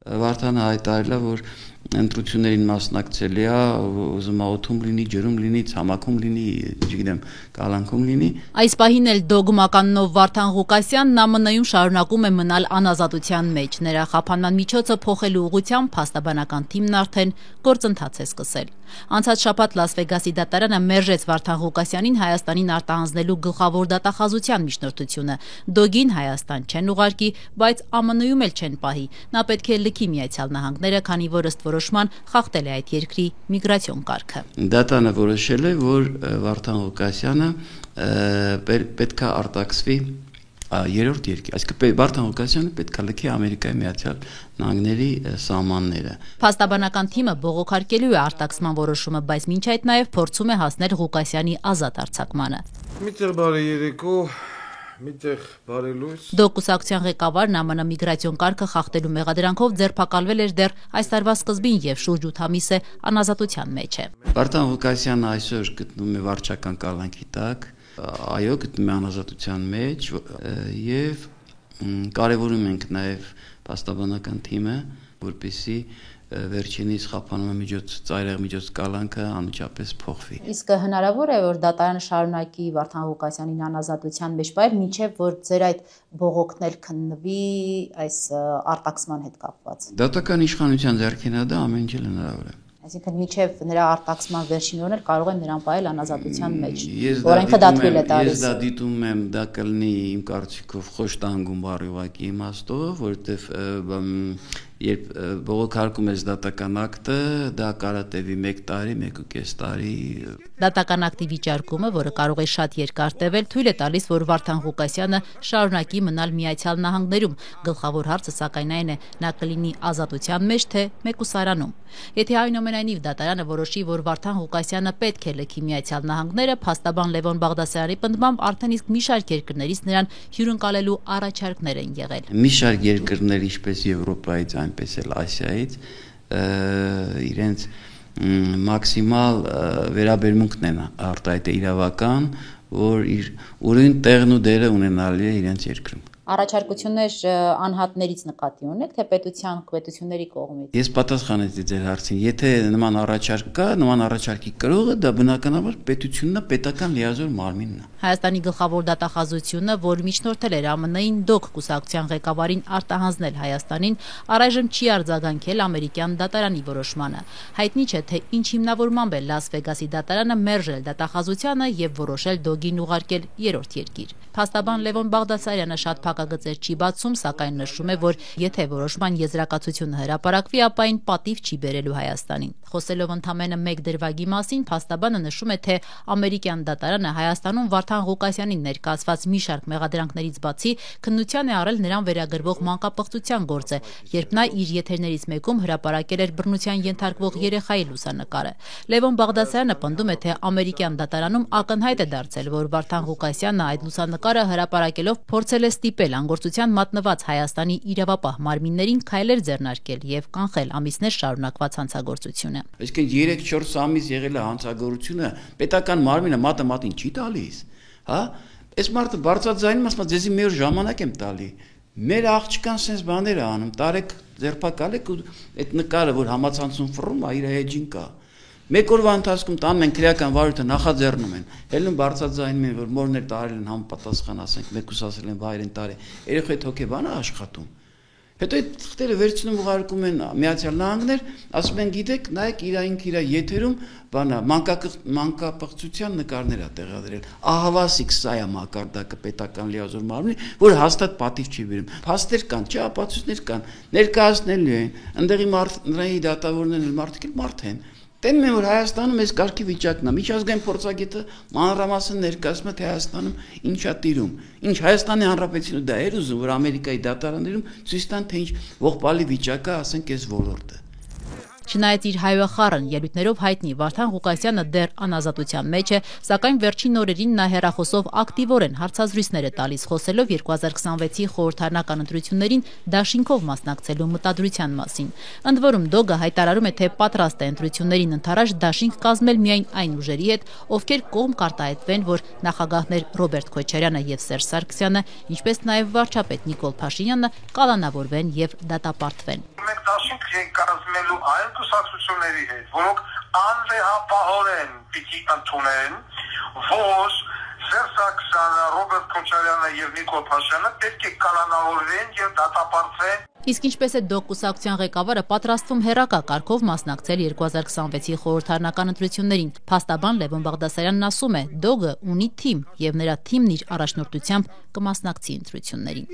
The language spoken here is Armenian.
Վարդանը հայտարարել է, որ ընտրություններին մասնակցելի է, ուզում է օդում լինի, ջրում լինի, ցամաքում լինի, չգիտեմ, կալանքում լինի։ Այս պահին էլ դոգմականնով Վարդան Ղուկասյանն ԱՄՆ-ում շարունակում է մնալ անազատության մեջ։ Նրա խափանման միջոցը փոխելու ուղղությամբ փաստաբանական թիմն արդեն գործընթաց է սկսել։ Անցած շաբաթ Լաս Վեգասի դատարանը մերժեց Վարդան Ղուկասյանին Հայաստանին արտահանձնելու գլխավոր դատախազության միջնորդությունը։ Դոգին Հայաստան չեն ուղարկի, բայց ԱՄՆ-ում էլ չեն պահի։ Նա պետք է լքի Միացյալ Նահանգները, քանի որ ըստ որոշման խախտել է այդ երկրի միգրացիոն կարգը։ Դատանը որոշել է, որ Վարդան Ղուկասյանը պետք է արտաքսվի երրորդ երկիր, այսինքն Վարդան Ղուկասյանը պետք է լքի Ամերիկայի Միացյալ Նահանգների սահմանները։ Փաստաբանական թիմը բողոքարկելու է արտաքսման որոշումը, բայց մինչ այդ նաև փորձում է հասնել Ղուկասյանի ազատ արձակմանը։ Միտեղ բարի երեկո, միտեղ բարի լույս։ Դոկուսակցության ղեկավարն ԱՄՆ միգրացիոն կարգը խախտելու մեղադրանքով ձերբակալվել էր դեռ այս տարվա սկզբին եւ շուրջ 8 ամիս է անազատության մեջ է։ Վարդան Ղուկասյանը այսօր գտնվում է վարչական կալանքի տակ, այո, գտնվում է անազատության մեջ եւ կարևորում ենք նաեւ փաստաբանական թիմը, որպեսզի վերջինիս խափանման ծայրահեղ միջոց կալանքը անմիջապես փոխվի։ Իսկ հնարավոր է, որ դատարանը շարունակի Վարդան Ղուկասյանին անազատության մեջ պահել, մինչև որ ձեր այդ բողոքն էլ քննվի այս արտաքսման հետ կապված։ Դատական իշխանության ձեռքին է դա, ամեն ինչ հնարավոր է։ Այսինքն մինչև նրա արտաքսման վերջին օրն էլ կարող են նրան պահել անազատության մեջ, որոնքը դա թույլ է տալիս։ Ես դա դիտում եմ, դա կլինի իմ կարծիքով խոշտանգում բառի ուղղակի իմաստով, որովհետև երբ բողոքարկում ես դատական ակտը, դա կարող է տևի 1 տարի, 1.5 տարի։ Դատական ակտի վիճարկումը, որը կարող է շատ երկար տևել, թույլ է տալիս, որ Վարդան Ղուկասյանը շարունակի մնալ Միացյալ Նահանգներում։ Գլխավոր հարցը սակայն այն է, նա կլինի ազատության մեջ, թե մեկուսարանում։ Եթե այնուամենայնիվ դատարանը որոշի, որ Վարդան Ղուկասյանը պետք է լքի Միացյալ Նահանգները, փաստաբան Լևոն Բաղդասարյանի պնդմամբ արդեն իսկ մի շարք երկրներից նրան հյուրընկալելու առաջարկներ են եղել։ Մի շարք երկրներ, ինչպես Եվրոպայից, այնպես էլ Ասիայից, իրենց մաքսիմալ վերաբերմունքն են արտահայտել իրավական, որ իր ուրույն տեղն ու դերը ունենալի է իրենց երկրում։ Առաջարկություններ անհատներից նկատի ունեք, թե պետությունների կողմից։ Ես պատասխանեցի ձեր հարցին, եթե նման առաջարկ կա, նման առաջարկի կրողը դա բնականաբար պետությունն է, պետական լիազոր մարմինն է։ Հայաստանի գլխավոր դատախազությունը, որ միջնորդել էր ԱՄՆ-ին դոկ կուսակցության ղեկավարին արտահանձնել Հայաստանին, առայժմ չի արձագանքել ամերիկյան դատարանի որոշմանը։ Հայտնի չէ, թե ինչ հիմնավորմամբ է Լաս Վեգասի դատարանը մերժել դատախազությանը եւ որոշել դոգին ուղարկել երրորդ երկիր։ Փաստաբան Լևոն Բաղդասարյանը շատ փակագծեր չի բացում, սակայն նշում է, որ եթե որոշման եզրակացությունը հրապարակվի, ապա այն պատիվ չի բերելու Հայաստանին։ Խոսելով ընդամենը 1 դրվագի մասին, փաստաբանը նշում է, թե ամերիկյան դատարանը Հայաստանում Վարդան Ղուկասյանին ներկայացված մի շարք մեղադրանքներից բացի քննության է առել նրան վերագրվող մանկապղծության գործը, երբ նա իր եթերներից մեկում հրապարակել էր բռնության ենթարկվող երեխայի լուսանկարը։ Լևոն Բաղդասարյանը պնդում է, թե ամերիկյան դատարանում ակնհայտ է դարձել, որ Վարդան Ղուկասյանը այդ լուսանկարը հրապարակելով փորձել է ստիպել անգործության մատնված Հայաստանի իրավապահ մարմիններին քայլեր ձեռնարկել եւ կանխել ամիսներ շարունակված հանցագործությունը։ Այսինքն 3-4 ամիս եղել է հանցագործությունը, պետական մարմինը մատը մատին չի տալիս, հա? Այս մարդը բարձրաձայնում ասում է, ձեզի մի օր ժամանակ եմ տալի։ Մեր աղջկան sense բաներ է անում, տարեք ձերբակալեք ու այդ նկարը, որ համացանցում ֆռում է, իր էջին կա։ Մեկ օրվա ընթացքում տանում են քրեական վարույթը նախաձեռնում են, հելնում բարձրաձայնում են, որ մորներ տարել են համապատասխան, ասենք, մեկուսացել են վայրեն տարի, երեխա հոգեբան է աշխատում։ Հետո այդ թղթերը վերցնում ուղարկում են Միացյալ Նահանգներ, ասում են, գիտեք, նայեք իր եթերում բանա մանկապղծության նկարներ է տեղադրել։ Ահավասիկ սա է մակարդակը պետական լիազոր մարմնի, որ հաստատ պատիվ չի բերում։ Փաստեր կան, ապացույցներ կան, ներկայացնելու են, ընդդեղի նրանց դատավորներն են մարդիկ են։ Տենում են, որ Հայաստանում այս կարգի վիճակն է, միջազգային փորձագետը մանրամասն ներկայացնում է, թե Հայաստանում ինչա տիրում, ինչ Հայաստանի Հանրապետությունը դա էր ուզում, որ Ամերիկայի դատարաններում ցույց տան, թե ինչ ողբալի վիճակ է, ասենք, այս ոլորտը։ Չնայած իր հայոախառն ելույթներով հայտնի Վարդան Ղուկասյանը դեռ անազատության մեջ է, սակայն վերջին օրերին նա հեռախոսով ակտիվորեն հարցազրույցներ է տալիս, խոսելով 2026-ի խորհրդարանական ընտրություններին դաշինքով մասնակցելու մտադրության մասին։ Ընդ որում Դոգը հայտարարում է, թե պատրաստ է ընտրություններին ընդառաջ դաշինք կազմել միայն այն ուժերի հետ, ովքեր կողմ կարտահայտվեն, որ նախագահներ Ռոբերտ Քոչարյանը եւ Սերժ Սարգսյանը, ինչպես նաեւ վարչապետ Նիկոլ Փաշինյանը կալանավորվեն եւ դատապարտվեն։ Մենք դաշինք ենք կազմելու այն կուսակցությունների հետ, որոնք անվեհապահորեն պիտի ընդունեն, որ Սերժ Սարգսյանը, Ռոբերտ Քոչարյանը եւ Նիկոլ Փաշինյանը պետք է կալանավորվեն եւ դատապարտվեն։ Իսկ ինչպես է Դոգ կուսակցության ղեկավարը պատրաստվում հերակա կարգով մասնակցել 2026-ի խորհրդարանական ընտրություններին։ Փաստաբան Լևոն Բաղդասարյանն ասում է, Դոգը ունի թիմ եւ նրա թիմն իր առաջնորդությամբ կմասնակցի ընտրություններին։